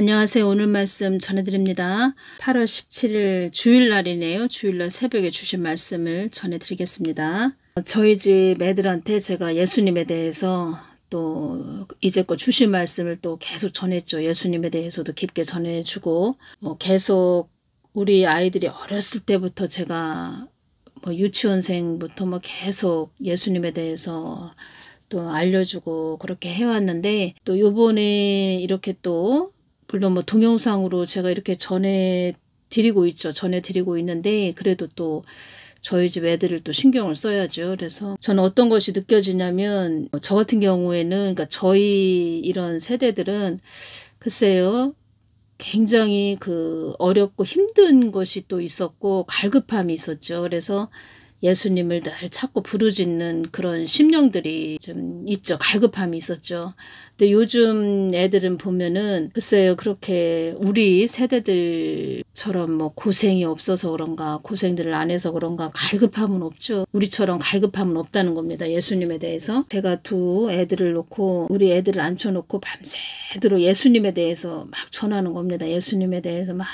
안녕하세요. 오늘 말씀 전해드립니다. 8월 17일 주일날이네요. 주일날 새벽에 주신 말씀을 전해드리겠습니다. 저희 집 애들한테 제가 예수님에 대해서 또 이제껏 주신 말씀을 또 계속 전했죠. 예수님에 대해서도 깊게 전해주고 계속 우리 아이들이 어렸을 때부터 제가 유치원생부터 계속 예수님에 대해서 또 알려주고 그렇게 해왔는데, 또 요번에 이렇게 또 물론 동영상으로 제가 이렇게 전해드리고 있죠. 전해드리고 있는데, 그래도 또 저희 집 애들을 또 신경을 써야죠. 그래서 저는 어떤 것이 느껴지냐면, 저 같은 경우에는, 그러니까 저희 이런 세대들은 글쎄요, 굉장히 어렵고 힘든 것이 또 있었고 갈급함이 있었죠. 그래서 예수님을 늘 찾고 부르짖는 그런 심령들이 좀 있죠. 갈급함이 있었죠. 근데 요즘 애들은 보면은 글쎄요, 그렇게 우리 세대들처럼 고생이 없어서 그런가, 고생들을 안 해서 그런가 갈급함은 없죠. 우리처럼 갈급함은 없다는 겁니다. 예수님에 대해서. 제가 두 애들을 놓고, 우리 애들을 앉혀놓고 밤새도록 예수님에 대해서 막 전하는 겁니다. 예수님에 대해서 막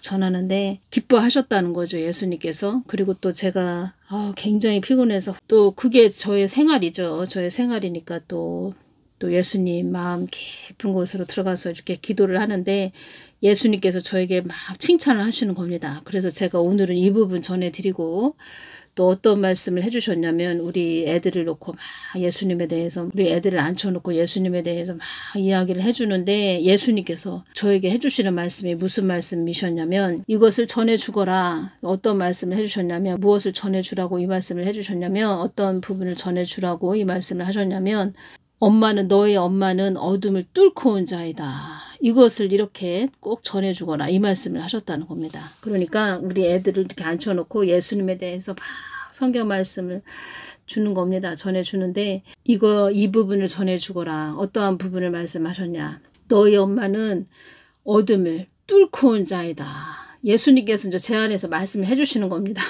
전하는데 기뻐하셨다는 거죠. 예수님께서. 그리고 또 제가 굉장히 피곤해서, 또 그게 저의 생활이죠. 저의 생활이니까 또 예수님 마음 깊은 곳으로 들어가서 이렇게 기도를 하는데 예수님께서 저에게 막 칭찬을 하시는 겁니다. 그래서 제가 오늘은 이 부분 전해드리고, 또 어떤 말씀을 해주셨냐면, 우리 애들을 놓고 막 예수님에 대해서, 우리 애들을 앉혀놓고 예수님에 대해서 막 이야기를 해주는데, 예수님께서 저에게 해주시는 말씀이 무슨 말씀이셨냐면, 이것을 전해주거라. 어떤 말씀을 해주셨냐면, 무엇을 전해주라고 이 말씀을 해주셨냐면, 어떤 부분을 전해주라고 이 말씀을 하셨냐면, 너의 엄마는 어둠을 뚫고 온 자이다. 이것을 이렇게 꼭 전해주거라. 이 말씀을 하셨다는 겁니다. 그러니까 우리 애들을 이렇게 앉혀놓고 예수님에 대해서 막 성경 말씀을 주는 겁니다. 전해주는데 이 부분을 전해주거라. 어떠한 부분을 말씀하셨냐. 너희 엄마는 어둠을 뚫고 온 자이다. 예수님께서 이제 제 안에서 말씀을 해주시는 겁니다.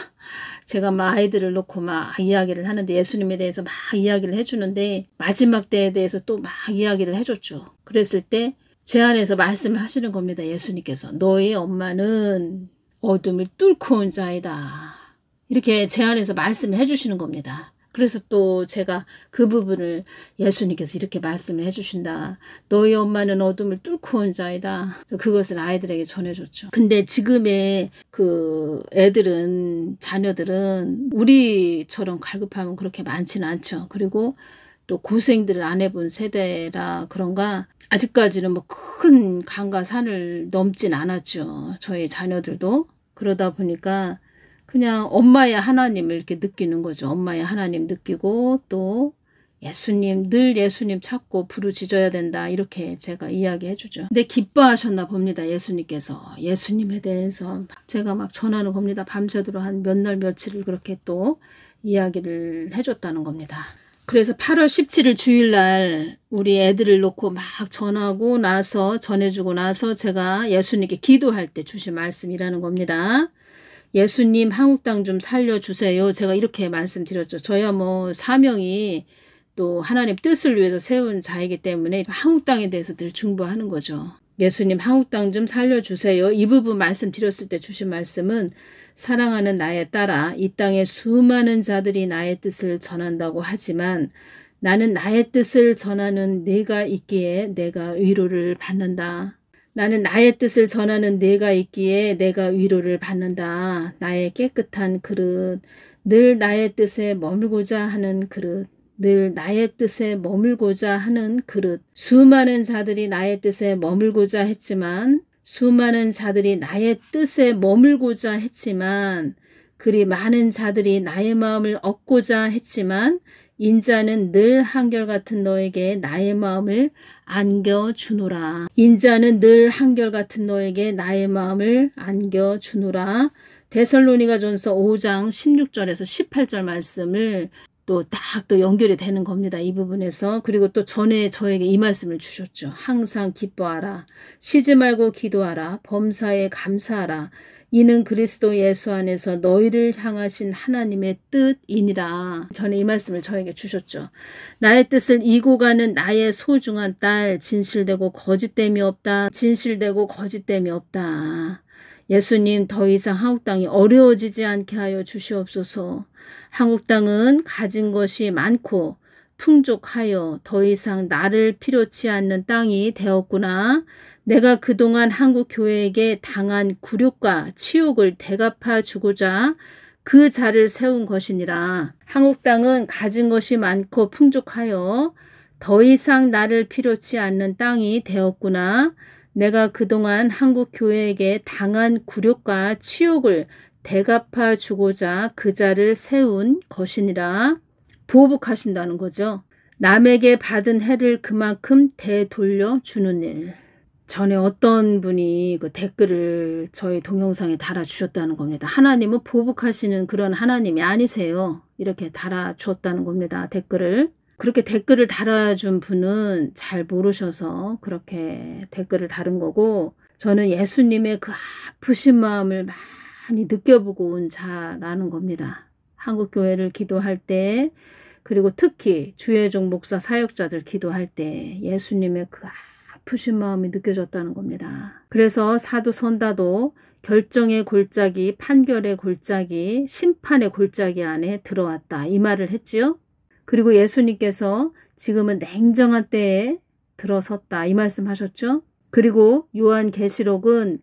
제가 막 아이들을 놓고 막 이야기를 하는데, 예수님에 대해서 막 이야기를 해주는데, 마지막 때에 대해서 또 막 이야기를 해줬죠. 그랬을 때 제 안에서 말씀을 하시는 겁니다. 예수님께서 너의 엄마는 어둠을 뚫고 온 자이다. 이렇게 제 안에서 말씀을 해주시는 겁니다. 그래서 또 제가 그 부분을 예수님께서 이렇게 말씀을 해주신다. 너희 엄마는 어둠을 뚫고 온 자이다. 그것을 아이들에게 전해줬죠. 근데 지금의 애들은, 자녀들은 우리처럼 갈급함은 그렇게 많지는 않죠. 그리고 또 고생들을 안 해본 세대라 그런가 아직까지는 큰 강과 산을 넘진 않았죠. 저희 자녀들도. 그러다 보니까 그냥 엄마의 하나님을 이렇게 느끼는 거죠. 엄마의 하나님 느끼고, 또 늘 예수님 찾고 부르짖어야 된다. 이렇게 제가 이야기해 주죠. 근데 기뻐하셨나 봅니다. 예수님께서. 예수님에 대해서 제가 막 전하는 겁니다. 밤새도록 한 몇 날 며칠을 그렇게 또 이야기를 해줬다는 겁니다. 그래서 8월 17일 주일날 우리 애들을 놓고 막 전해주고 나서 제가 예수님께 기도할 때 주신 말씀이라는 겁니다. 예수님 한국 땅 좀 살려주세요. 제가 이렇게 말씀드렸죠. 저야 사명이 또 하나님 뜻을 위해서 세운 자이기 때문에 한국 땅에 대해서 늘 중보하는 거죠. 예수님 한국 땅 좀 살려주세요. 이 부분 말씀드렸을 때 주신 말씀은, 사랑하는 나의 딸아, 이 땅에 수많은 자들이 나의 뜻을 전한다고 하지만 나는 나의 뜻을 전하는 네가 있기에 내가 위로를 받는다. 나는 나의 뜻을 전하는 네가 있기에 내가 위로를 받는다. 나의 깨끗한 그릇, 늘 나의 뜻에 머물고자 하는 그릇, 늘 나의 뜻에 머물고자 하는 그릇. 수많은 자들이 나의 뜻에 머물고자 했지만, 그리 많은 자들이 나의 마음을 얻고자 했지만, 인자는 늘 한결같은 너에게 나의 마음을 안겨주노라. 인자는 늘 한결같은 너에게 나의 마음을 안겨주노라. 데살로니가전서 5장 16절에서 18절 말씀을 또 연결이 되는 겁니다. 이 부분에서. 그리고 또 전에 저에게 이 말씀을 주셨죠. 항상 기뻐하라. 쉬지 말고 기도하라. 범사에 감사하라. 이는 그리스도 예수 안에서 너희를 향하신 하나님의 뜻이니라. 전에 이 말씀을 저에게 주셨죠. 나의 뜻을 이고 가는 나의 소중한 딸, 진실되고 거짓됨이 없다. 진실되고 거짓됨이 없다. 예수님, 더 이상 한국 땅이 어려워지지 않게 하여 주시옵소서. 한국 땅은 가진 것이 많고 풍족하여 더 이상 나를 필요치 않는 땅이 되었구나. 내가 그동안 한국 교회에게 당한 굴욕과 치욕을 대갚아 주고자 그 자를 세운 것이니라. 한국 땅은 가진 것이 많고 풍족하여 더 이상 나를 필요치 않는 땅이 되었구나. 내가 그동안 한국 교회에게 당한 굴욕과 치욕을 대갚아 주고자 그 자를 세운 것이니라. 보복하신다는 거죠. 남에게 받은 해를 그만큼 되돌려 주는 일. 전에 어떤 분이 그 댓글을 저희 동영상에 달아주셨다는 겁니다. 하나님은 보복하시는 그런 하나님이 아니세요. 이렇게 달아주었다는 겁니다. 댓글을. 그렇게 댓글을 달아준 분은 잘 모르셔서 그렇게 댓글을 달은 거고, 저는 예수님의 그 아프신 마음을 많이 느껴보고 온 자라는 겁니다. 한국교회를 기도할 때, 그리고 특히 주혜종 목사 사역자들 기도할 때 예수님의 그 아프신 마음이 느껴졌다는 겁니다. 그래서 사도 선다도 결정의 골짜기, 판결의 골짜기, 심판의 골짜기 안에 들어왔다. 이 말을 했지요. 그리고 예수님께서 지금은 냉정한 때에 들어섰다. 이 말씀 하셨죠. 그리고 요한계시록은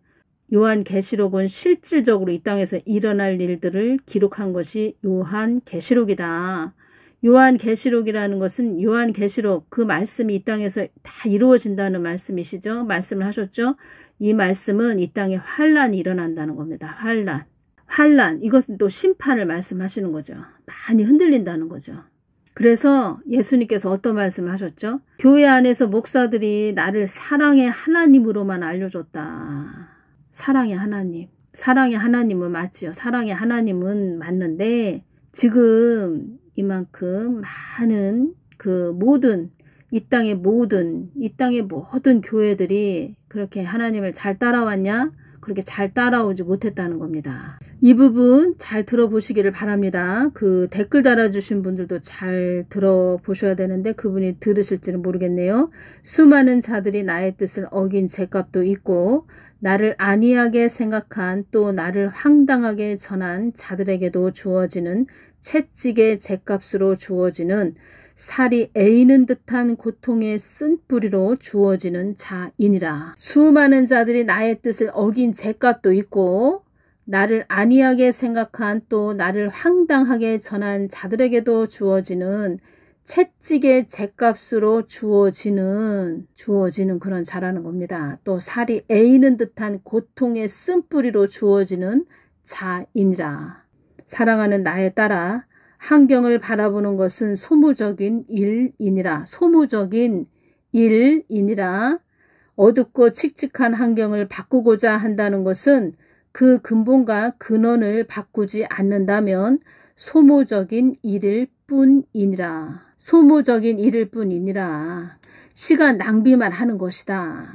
실질적으로 이 땅에서 일어날 일들을 기록한 것이 요한계시록이다. 요한계시록이라는 것은 요한계시록 그 말씀이 이 땅에서 다 이루어진다는 말씀이시죠. 말씀을 하셨죠. 이 말씀은 이 땅에 환란이 일어난다는 겁니다. 환란 이것은 또 심판을 말씀하시는 거죠. 많이 흔들린다는 거죠. 그래서 예수님께서 어떤 말씀을 하셨죠? 교회 안에서 목사들이 나를 사랑의 하나님으로만 알려줬다. 사랑의 하나님. 사랑의 하나님은 맞지요. 사랑의 하나님은 맞는데 지금 이만큼 많은 그 모든 이 땅의 모든 교회들이 그렇게 하나님을 잘 따라왔냐? 그렇게 잘 따라오지 못했다는 겁니다. 이 부분 잘 들어보시기를 바랍니다. 그 댓글 달아주신 분들도 잘 들어보셔야 되는데 그분이 들으실지는 모르겠네요. 수많은 자들이 나의 뜻을 어긴 죄값도 있고 나를 안이하게 생각한 또 나를 황당하게 전한 자들에게도 주어지는 채찍의 죄값으로 주어지는 살이 에이는 듯한 고통의 쓴뿌리로 주어지는 자이니라. 수많은 자들이 나의 뜻을 어긴 죄값도 있고 나를 안이하게 생각한 또 나를 황당하게 전한 자들에게도 주어지는 채찍의 죄값으로 주어지는 그런 자라는 겁니다. 또 살이 에이는 듯한 고통의 쓴뿌리로 주어지는 자이니라. 사랑하는 나의 딸아, 환경을 바라보는 것은 소모적인 일이니라. 어둡고 칙칙한 환경을 바꾸고자 한다는 것은 그 근본과 근원을 바꾸지 않는다면 소모적인 일일 뿐이니라. 시간 낭비만 하는 것이다.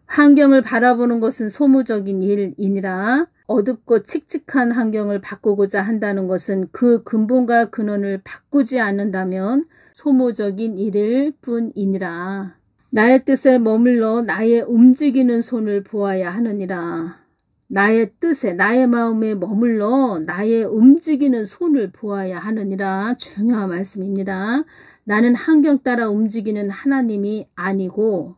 환경을 바라보는 것은 소모적인 일이니라. 어둡고 칙칙한 환경을 바꾸고자 한다는 것은 그 근본과 근원을 바꾸지 않는다면 소모적인 일일 뿐이니라. 나의 뜻에 머물러 나의 움직이는 손을 보아야 하느니라. 나의 뜻에 나의 마음에 머물러 나의 움직이는 손을 보아야 하느니라. 중요한 말씀입니다. 나는 환경 따라 움직이는 하나님이 아니고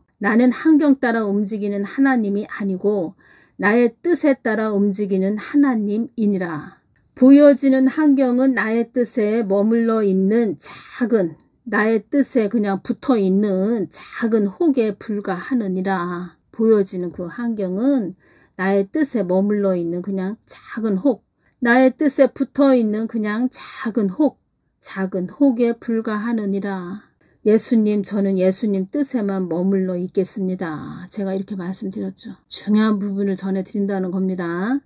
나의 뜻에 따라 움직이는 하나님이니라. 보여지는 환경은 나의 뜻에 머물러 있는 나의 뜻에 그냥 붙어 있는 작은 혹에 불과하느니라. 보여지는 그 환경은 나의 뜻에 머물러 있는 그냥 작은 혹, 나의 뜻에 붙어 있는 그냥 작은 혹에 불과하느니라. 예수님, 저는 예수님 뜻에만 머물러 있겠습니다. 제가 이렇게 말씀드렸죠. 중요한 부분을 전해드린다는 겁니다.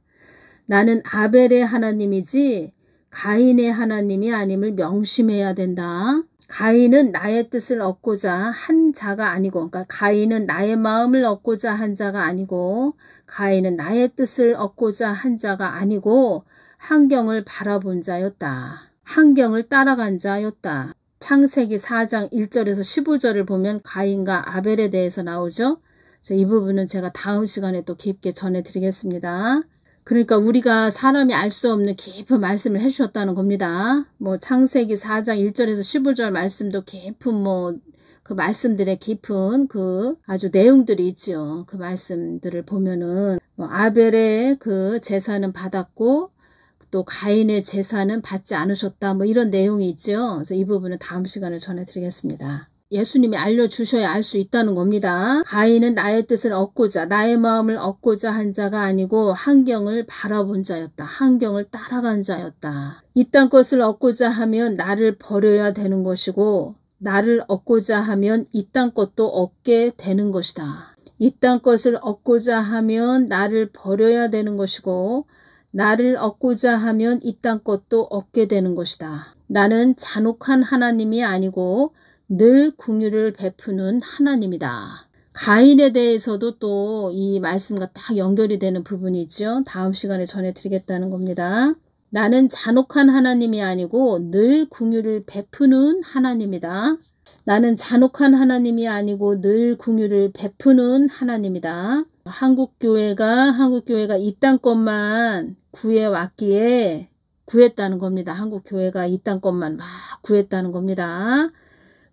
나는 아벨의 하나님이지 가인의 하나님이 아님을 명심해야 된다. 가인은 나의 뜻을 얻고자 한 자가 아니고, 그러니까 가인은 나의 마음을 얻고자 한 자가 아니고, 가인은 나의 뜻을 얻고자 한 자가 아니고 환경을 바라본 자였다. 환경을 따라간 자였다. 창세기 4장 1절에서 15절을 보면 가인과 아벨에 대해서 나오죠. 그래서 이 부분은 제가 다음 시간에 또 깊게 전해드리겠습니다. 그러니까 우리가 사람이 알 수 없는 깊은 말씀을 해주셨다는 겁니다. 뭐 창세기 4장 1절에서 15절 말씀도 깊은 그 말씀들의 깊은 그 아주 내용들이 있죠. 그 말씀들을 보면은 아벨의 그 제사는 받았고 또 가인의 제사는 받지 않으셨다. 이런 내용이 있죠. 그래서 이 부분은 다음 시간에 전해드리겠습니다. 예수님이 알려주셔야 알 수 있다는 겁니다. 가인은 나의 뜻을 얻고자 나의 마음을 얻고자 한 자가 아니고 환경을 바라본 자였다. 환경을 따라간 자였다. 이 땅 것을 얻고자 하면 나를 버려야 되는 것이고 나를 얻고자 하면 이 땅 것도 얻게 되는 것이다. 이 땅 것을 얻고자 하면 나를 버려야 되는 것이고 나를 얻고자 하면 이 땅 것도 얻게 되는 것이다. 나는 잔혹한 하나님이 아니고 늘 긍휼을 베푸는 하나님이다. 가인에 대해서도 또 이 말씀과 딱 연결이 되는 부분이 있죠. 다음 시간에 전해드리겠다는 겁니다. 나는 잔혹한 하나님이 아니고 늘 긍휼을 베푸는 하나님이다. 나는 잔혹한 하나님이 아니고 늘 긍휼을 베푸는 하나님이다. 한국교회가 이 땅 것만 구해왔기에 구했다는 겁니다. 한국교회가 이 땅 것만 막 구했다는 겁니다.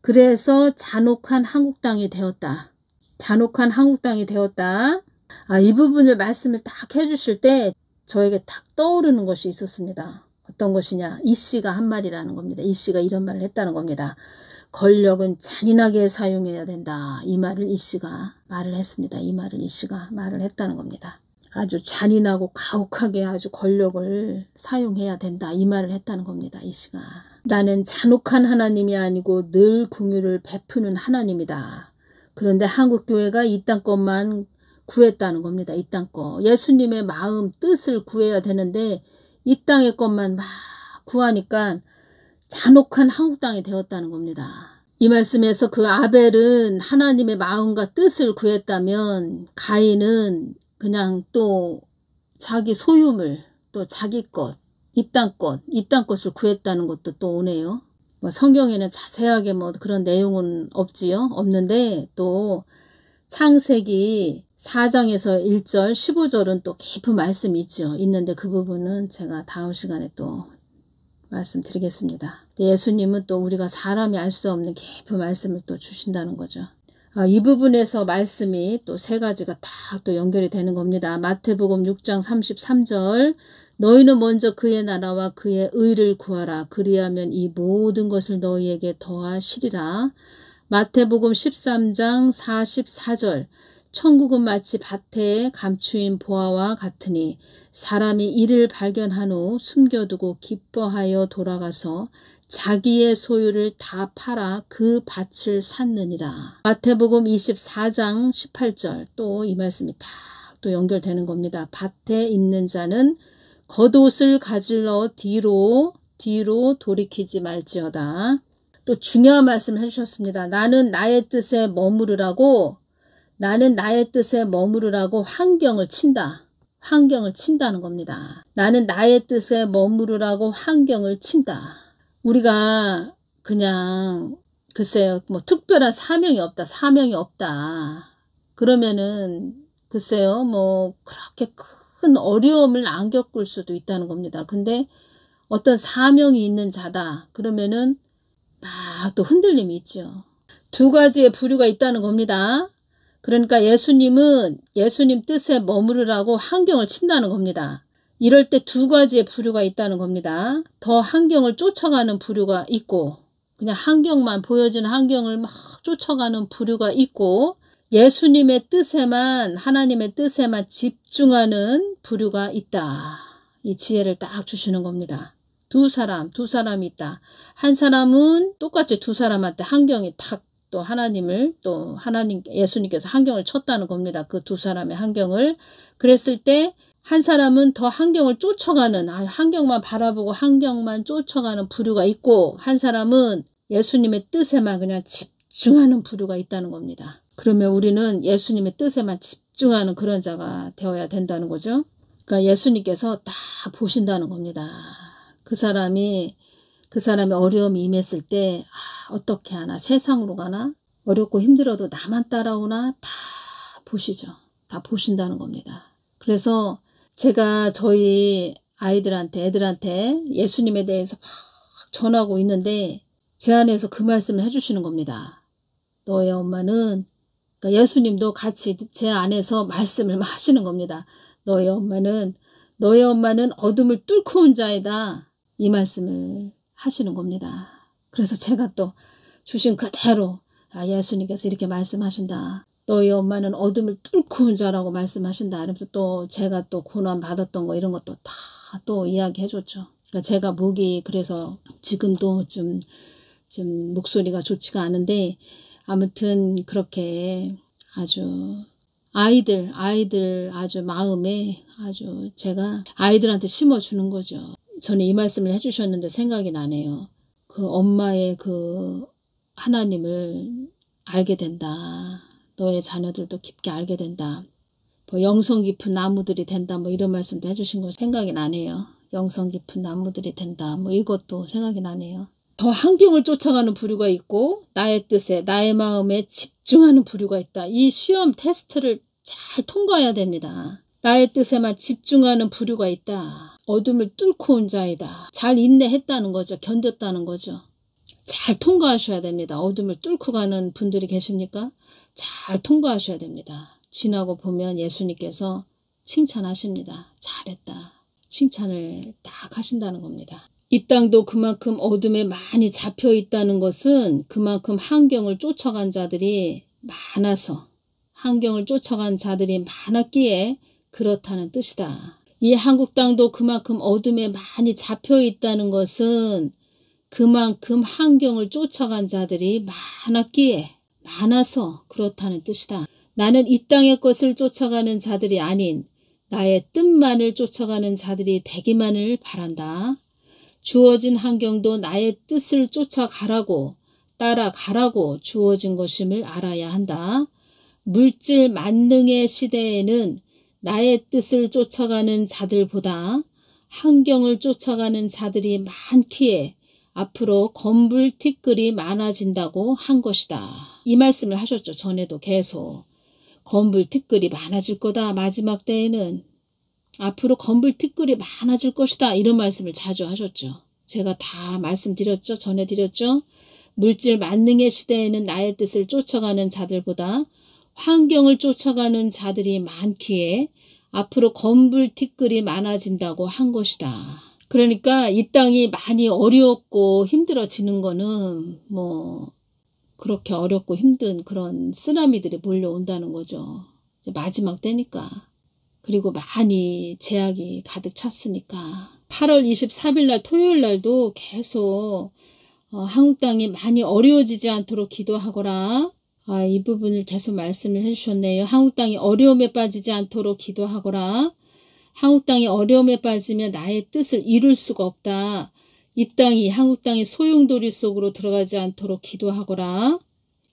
그래서 잔혹한 한국당이 되었다. 잔혹한 한국당이 되었다. 이 부분을 말씀을 딱 해주실 때 저에게 딱 떠오르는 것이 있었습니다. 어떤 것이냐. 이 씨가 한 말이라는 겁니다. 이 씨가 이런 말을 했다는 겁니다. 권력은 잔인하게 사용해야 된다. 이 말을 이 씨가 말을 했습니다. 이 말을 이 씨가 말을 했다는 겁니다. 아주 잔인하고 가혹하게 아주 권력을 사용해야 된다. 이 말을 했다는 겁니다. 이 씨가. 나는 잔혹한 하나님이 아니고 늘 긍휼을 베푸는 하나님이다. 그런데 한국교회가 이 땅 것만 구했다는 겁니다. 이 땅 거. 예수님의 마음 뜻을 구해야 되는데 이 땅의 것만 막 구하니까 잔혹한 한국 땅이 되었다는 겁니다. 이 말씀에서 그 아벨은 하나님의 마음과 뜻을 구했다면 가인은 그냥 또 자기 소유물 또 자기 것 이 땅 것을 구했다는 것도 또 오네요. 성경에는 자세하게 그런 내용은 없지요. 없는데 또 창세기 4장에서 1절 15절은 또 깊은 말씀이 있죠. 있는데 그 부분은 제가 다음 시간에 또 말씀드리겠습니다. 예수님은 또 우리가 사람이 알 수 없는 깊은 말씀을 또 주신다는 거죠. 이 부분에서 말씀이 또 세 가지가 딱 또 연결이 되는 겁니다. 마태복음 6장 33절 너희는 먼저 그의 나라와 그의 의를 구하라. 그리하면 이 모든 것을 너희에게 더하시리라. 마태복음 13장 44절 천국은 마치 밭에 감추인 보화와 같으니 사람이 이를 발견한 후 숨겨두고 기뻐하여 돌아가서 자기의 소유를 다 팔아 그 밭을 샀느니라. 마태복음 24장 18절 또 이 말씀이 딱 또 연결되는 겁니다. 밭에 있는 자는 겉옷을 가질러 뒤로 돌이키지 말지어다. 또 중요한 말씀을 해주셨습니다. 나는 나의 뜻에 머무르라고 환경을 친다. 환경을 친다는 겁니다. 나는 나의 뜻에 머무르라고 환경을 친다. 우리가 그냥 글쎄요 특별한 사명이 없다. 그러면은 글쎄요 그렇게 큰 어려움을 안 겪을 수도 있다는 겁니다. 근데 어떤 사명이 있는 자다. 그러면은 막 또 흔들림이 있죠. 두 가지의 부류가 있다는 겁니다. 그러니까 예수님은 예수님 뜻에 머무르라고 환경을 친다는 겁니다. 이럴 때 두 가지의 부류가 있다는 겁니다. 더 환경을 쫓아가는 부류가 있고 그냥 환경만 보여지는 환경을 막 쫓아가는 부류가 있고 예수님의 뜻에만 하나님의 뜻에만 집중하는 부류가 있다. 이 지혜를 딱 주시는 겁니다. 두 사람이 있다. 한 사람은 똑같이 두 사람한테 환경이 탁 또 예수님께서 환경을 쳤다는 겁니다. 그 두 사람의 환경을. 그랬을 때 한 사람은 더 환경을 쫓아가는 환경만 바라보고 환경만 쫓아가는 부류가 있고 한 사람은 예수님의 뜻에만 그냥 집중하는 부류가 있다는 겁니다. 그러면 우리는 예수님의 뜻에만 집중하는 그런 자가 되어야 된다는 거죠. 그러니까 예수님께서 다 보신다는 겁니다. 그 사람이 어려움이 임했을 때 어떻게 하나, 세상으로 가나, 어렵고 힘들어도 나만 따라오나 다 보시죠. 다 보신다는 겁니다. 그래서 제가 저희 애들한테 예수님에 대해서 막 전하고 있는데 제 안에서 그 말씀을 해주시는 겁니다. 너의 엄마는, 그러니까 예수님도 같이 제 안에서 말씀을 하시는 겁니다. 너의 엄마는 어둠을 뚫고 온 자이다. 이 말씀을 하시는 겁니다. 그래서 제가 또 주신 그대로 예수님께서 이렇게 말씀하신다. 너희 엄마는 어둠을 뚫고 온 자라고 말씀하신다. 그러면서 또 제가 또 고난 받았던 거 이런 것도 다 또 이야기해 줬죠. 그러니까 제가 목이 그래서 지금도 좀 목소리가 좋지가 않은데 아무튼 그렇게 아주 아이들 아주 마음에 아주 제가 아이들한테 심어주는 거죠. 저는 이 말씀을 해주셨는데 생각이 나네요. 그 엄마의 그 하나님을 알게 된다. 너의 자녀들도 깊게 알게 된다. 뭐 영성 깊은 나무들이 된다. 뭐 이런 말씀도 해주신 거 생각이 나네요. 영성 깊은 나무들이 된다. 뭐 이것도 생각이 나네요. 더 환경을 쫓아가는 부류가 있고 나의 뜻에 나의 마음에 집중하는 부류가 있다. 이 시험 테스트를 잘 통과해야 됩니다. 나의 뜻에만 집중하는 부류가 있다. 어둠을 뚫고 온 자이다. 잘 인내했다는 거죠. 견뎠다는 거죠. 잘 통과하셔야 됩니다. 어둠을 뚫고 가는 분들이 계십니까? 잘 통과하셔야 됩니다. 지나고 보면 예수님께서 칭찬하십니다. 잘했다. 칭찬을 딱 하신다는 겁니다. 이 땅도 그만큼 어둠에 많이 잡혀 있다는 것은 그만큼 환경을 쫓아간 자들이 많아서 환경을 쫓아간 자들이 많았기에 그렇다는 뜻이다. 이 한국 땅도 그만큼 어둠에 많이 잡혀 있다는 것은 그만큼 환경을 쫓아간 자들이 많아서 그렇다는 뜻이다. 나는 이 땅의 것을 쫓아가는 자들이 아닌 나의 뜻만을 쫓아가는 자들이 되기만을 바란다. 주어진 환경도 나의 뜻을 쫓아가라고 따라가라고 주어진 것임을 알아야 한다. 물질 만능의 시대에는 나의 뜻을 쫓아가는 자들보다 환경을 쫓아가는 자들이 많기에 앞으로 건불티끌이 많아진다고 한 것이다. 이 말씀을 하셨죠. 전에도 계속. 건불티끌이 많아질 거다. 마지막 때에는 앞으로 건불티끌이 많아질 것이다. 이런 말씀을 자주 하셨죠. 제가 다 말씀드렸죠. 전해드렸죠. 물질 만능의 시대에는 나의 뜻을 쫓아가는 자들보다 환경을 쫓아가는 자들이 많기에 앞으로 건불티끌이 많아진다고 한 것이다. 그러니까 이 땅이 많이 어렵고 힘들어지는 거는 뭐 그렇게 어렵고 힘든 그런 쓰나미들이 몰려온다는 거죠. 마지막 때니까. 그리고 많이 제약이 가득 찼으니까. 8월 23일 날 토요일 날도 계속 한국 땅이 많이 어려워지지 않도록 기도하거라. 이 부분을 계속 말씀을 해주셨네요. 한국 땅이 어려움에 빠지지 않도록 기도하거라. 한국 땅이 어려움에 빠지면 나의 뜻을 이룰 수가 없다. 한국 땅이 소용돌이 속으로 들어가지 않도록 기도하거라.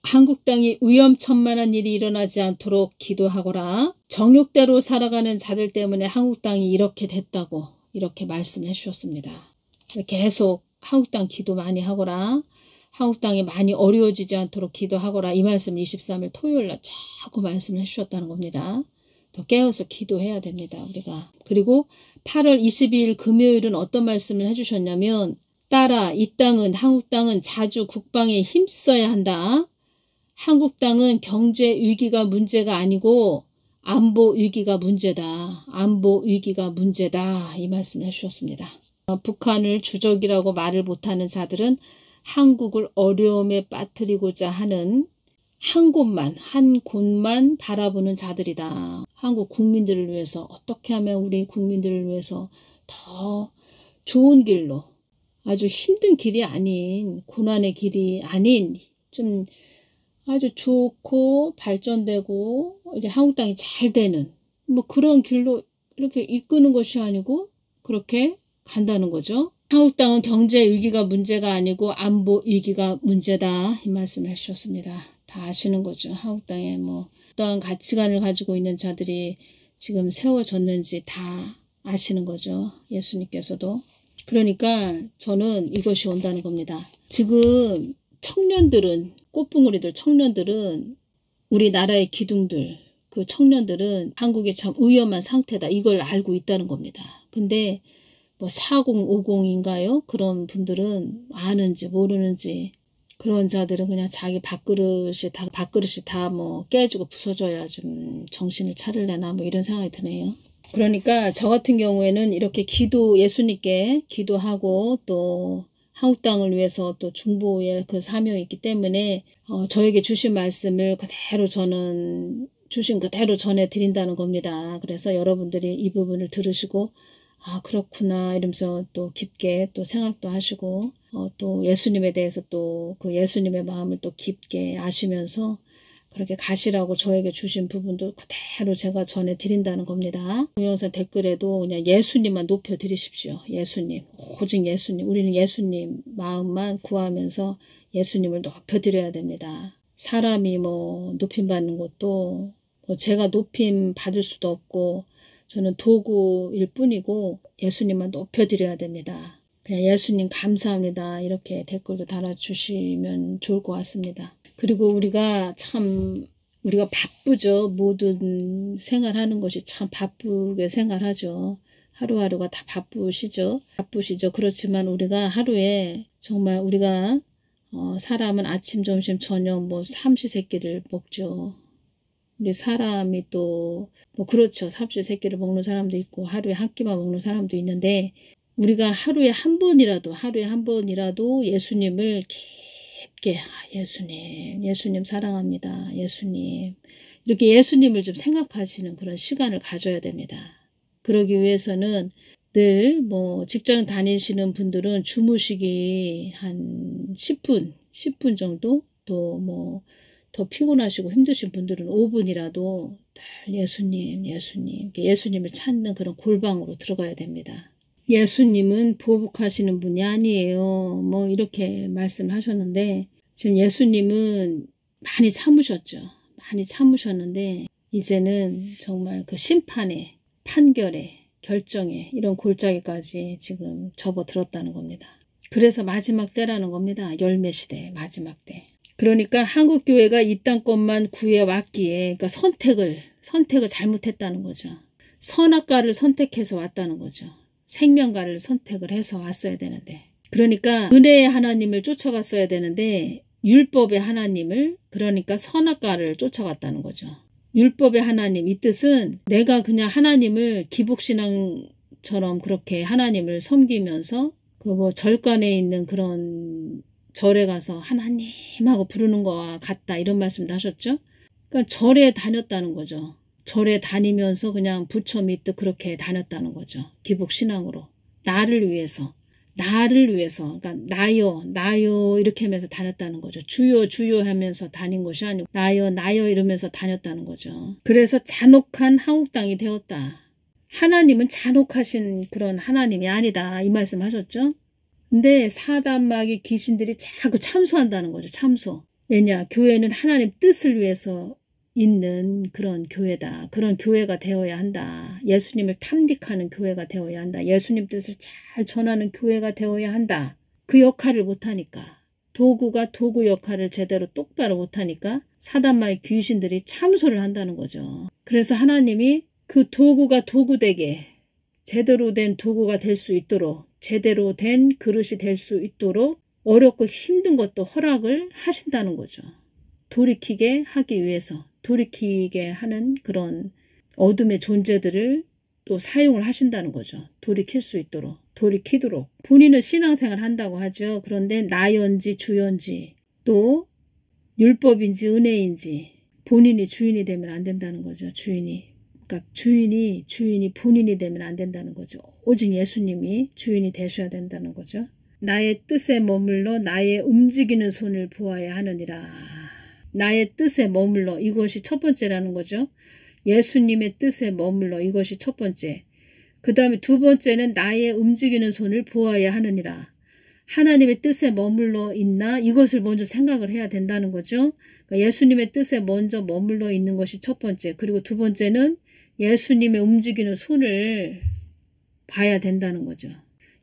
한국 땅이 위험천만한 일이 일어나지 않도록 기도하거라. 정욕대로 살아가는 자들 때문에 한국 땅이 이렇게 됐다고 이렇게 말씀해 주셨습니다. 계속 한국 땅 기도 많이 하거라. 한국 땅이 많이 어려워지지 않도록 기도하거라. 이 말씀 23일 토요일 날 자꾸 말씀을 해주셨다는 겁니다. 더 깨어서 기도해야 됩니다. 우리가. 그리고 8월 22일 금요일은 어떤 말씀을 해주셨냐면 따라 한국 땅은 자주 국방에 힘써야 한다. 한국 땅은 경제 위기가 문제가 아니고 안보 위기가 문제다. 안보 위기가 문제다. 이 말씀을 해주셨습니다. 북한을 주적이라고 말을 못하는 자들은 한국을 어려움에 빠뜨리고자 하는 한 곳만 바라보는 자들이다. 한국 국민들을 위해서 어떻게 하면 우리 국민들을 위해서 더 좋은 길로 아주 힘든 길이 아닌 고난의 길이 아닌 좀 아주 좋고 발전되고 이제 한국 땅이 잘 되는 뭐 그런 길로 이렇게 이끄는 것이 아니고 그렇게 간다는 거죠. 한국 땅은 경제 위기가 문제가 아니고 안보 위기가 문제다. 이 말씀을 해주셨습니다. 다 아시는 거죠. 한국 땅에 뭐 어떠한 가치관을 가지고 있는 자들이 지금 세워졌는지 다 아시는 거죠. 예수님께서도. 그러니까 저는 이것이 온다는 겁니다. 지금 청년들은, 꽃봉오리들 청년들은, 우리나라의 기둥들, 그 청년들은 한국이 참 위험한 상태다. 이걸 알고 있다는 겁니다. 근데 뭐 4050인가요? 그런 분들은 아는지 모르는지, 그런 자들은 그냥 자기 밥그릇이 다 뭐 깨지고 부서져야 좀 정신을 차릴래나 뭐 이런 생각이 드네요. 그러니까 저 같은 경우에는 이렇게 예수님께 기도하고 또 한국 땅을 위해서 또 중보의 그 사명이 있기 때문에 저에게 주신 말씀을 그대로 저는 주신 그대로 전해드린다는 겁니다. 그래서 여러분들이 이 부분을 들으시고 아 그렇구나 이러면서 또 깊게 또 생각도 하시고 또 예수님에 대해서 또 그 예수님의 마음을 또 깊게 아시면서 그렇게 가시라고 저에게 주신 부분도 그대로 제가 전해드린다는 겁니다. 동영상 댓글에도 그냥 예수님만 높여드리십시오. 예수님, 오직 예수님. 우리는 예수님 마음만 구하면서 예수님을 높여드려야 됩니다. 사람이 뭐 높임받는 것도 뭐 제가 높임 받을 수도 없고 저는 도구일 뿐이고 예수님만 높여드려야 됩니다. 그냥 예수님 감사합니다. 이렇게 댓글도 달아주시면 좋을 것 같습니다. 그리고 우리가 바쁘죠. 모든 생활하는 것이 참 바쁘게 생활하죠. 하루하루가 다 바쁘시죠. 그렇지만 우리가 하루에 정말 우리가 사람은 아침, 점심, 저녁 뭐 삼시세끼를 먹죠. 우리 사람이 또 뭐 그렇죠. 삼시세끼를 먹는 사람도 있고 하루에 한 끼만 먹는 사람도 있는데 우리가 하루에 한 번이라도 예수님을 깊게 예수님 사랑합니다. 예수님 이렇게 예수님을 좀 생각하시는 그런 시간을 가져야 됩니다. 그러기 위해서는 늘 뭐 직장 다니시는 분들은 주무시기 한 10분 정도 또 뭐 더 피곤하시고 힘드신 분들은 5분이라도 예수님을 찾는 그런 골방으로 들어가야 됩니다. 예수님은 보복하시는 분이 아니에요. 뭐 이렇게 말씀하셨는데 지금 예수님은 많이 참으셨죠. 많이 참으셨는데 이제는 정말 그 심판에 판결에 결정에 이런 골짜기까지 지금 접어들었다는 겁니다. 그래서 마지막 때라는 겁니다. 열매 시대 마지막 때. 그러니까 한국교회가 이 땅 것만 구해왔기에 그러니까 선택을 잘못했다는 거죠. 선악과를 선택해서 왔다는 거죠. 생명과를 선택을 해서 왔어야 되는데 그러니까 은혜의 하나님을 쫓아갔어야 되는데 율법의 하나님을 그러니까 선악과를 쫓아갔다는 거죠. 율법의 하나님 이 뜻은 내가 그냥 하나님을 기복신앙처럼 그렇게 하나님을 섬기면서 그 뭐 절간에 있는 그런 절에 가서 하나님하고 부르는 거와 같다 이런 말씀도 하셨죠. 그러니까 절에 다녔다는 거죠. 절에 다니면서 그냥 부처 믿듯 그렇게 다녔다는 거죠. 기복신앙으로. 나를 위해서. 그러니까 나요 이렇게 하면서 다녔다는 거죠. 주요 하면서 다닌 것이 아니고 나요 이러면서 다녔다는 거죠. 그래서 잔혹한 한국 땅이 되었다. 하나님은 잔혹하신 그런 하나님이 아니다. 이 말씀 하셨죠. 근데 사단마귀 귀신들이 자꾸 참소한다는 거죠. 참소. 왜냐? 교회는 하나님 뜻을 위해서 있는 그런 교회다. 그런 교회가 되어야 한다. 예수님을 탐닉하는 교회가 되어야 한다. 예수님 뜻을 잘 전하는 교회가 되어야 한다. 그 역할을 못하니까 도구가 도구 역할을 제대로 똑바로 못하니까 사단마의 귀신들이 참소를 한다는 거죠. 그래서 하나님이 그 도구가 도구되게 제대로 된 도구가 될 수 있도록 제대로 된 그릇이 될 수 있도록 어렵고 힘든 것도 허락을 하신다는 거죠. 돌이키게 하기 위해서 돌이키게 하는 그런 어둠의 존재들을 또 사용을 하신다는 거죠. 돌이키도록 본인은 신앙생활 한다고 하죠. 그런데 나연지 주연지 또 율법인지 은혜인지 본인이 주인이 되면 안 된다는 거죠. 그러니까 주인이 본인이 되면 안 된다는 거죠. 오직 예수님이 주인이 되셔야 된다는 거죠. 나의 뜻에 머물러 나의 움직이는 손을 보아야 하느니라. 나의 뜻에 머물러 이것이 첫 번째라는 거죠. 예수님의 뜻에 머물러 이것이 첫 번째. 그 다음에 두 번째는 나의 움직이는 손을 보아야 하느니라. 하나님의 뜻에 머물러 있나? 이것을 먼저 생각을 해야 된다는 거죠. 그러니까 예수님의 뜻에 먼저 머물러 있는 것이 첫 번째. 그리고 두 번째는 예수님의 움직이는 손을 봐야 된다는 거죠.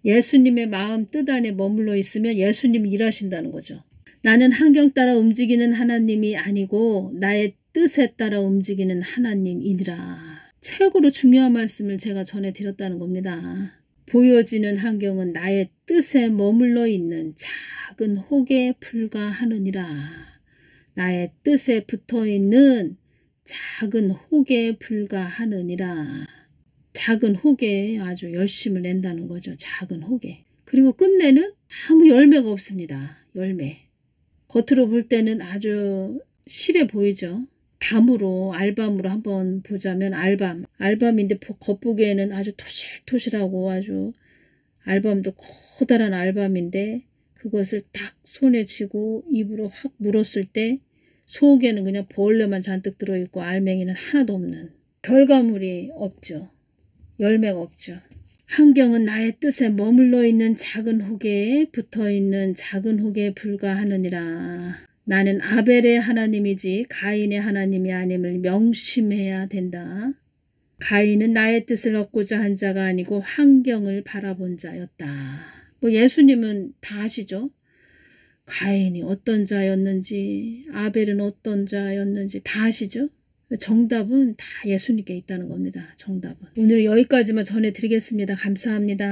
예수님의 마음 뜻 안에 머물러 있으면 예수님이 일하신다는 거죠. 나는 환경 따라 움직이는 하나님이 아니고 나의 뜻에 따라 움직이는 하나님이니라. 최고로 중요한 말씀을 제가 전해드렸다는 겁니다. 보여지는 환경은 나의 뜻에 머물러 있는 작은 혹에 불과하느니라. 나의 뜻에 붙어있는 작은 혹에 불과하느니라. 작은 혹에 아주 열심을 낸다는 거죠. 작은 혹에. 그리고 끝내는 아무 열매가 없습니다. 열매. 겉으로 볼 때는 아주 실해 보이죠. 밤으로 알밤으로 한번 보자면 알밤인데 겉보기에는 아주 토실토실하고 아주 알밤도 커다란 알밤인데 그것을 딱 손에 쥐고 입으로 확 물었을 때 속에는 그냥 벌레만 잔뜩 들어있고 알맹이는 하나도 없는, 결과물이 없죠. 열매가 없죠. 환경은 나의 뜻에 머물러 있는 작은 혹에 붙어있는 작은 혹에 불과하느니라. 나는 아벨의 하나님이지 가인의 하나님이 아님을 명심해야 된다. 가인은 나의 뜻을 얻고자 한 자가 아니고 환경을 바라본 자였다. 뭐 예수님은 다 아시죠? 가인이 어떤 자였는지 아벨은 어떤 자였는지 다 아시죠? 정답은 다 예수님께 있다는 겁니다. 정답은. 오늘은 여기까지만 전해드리겠습니다. 감사합니다.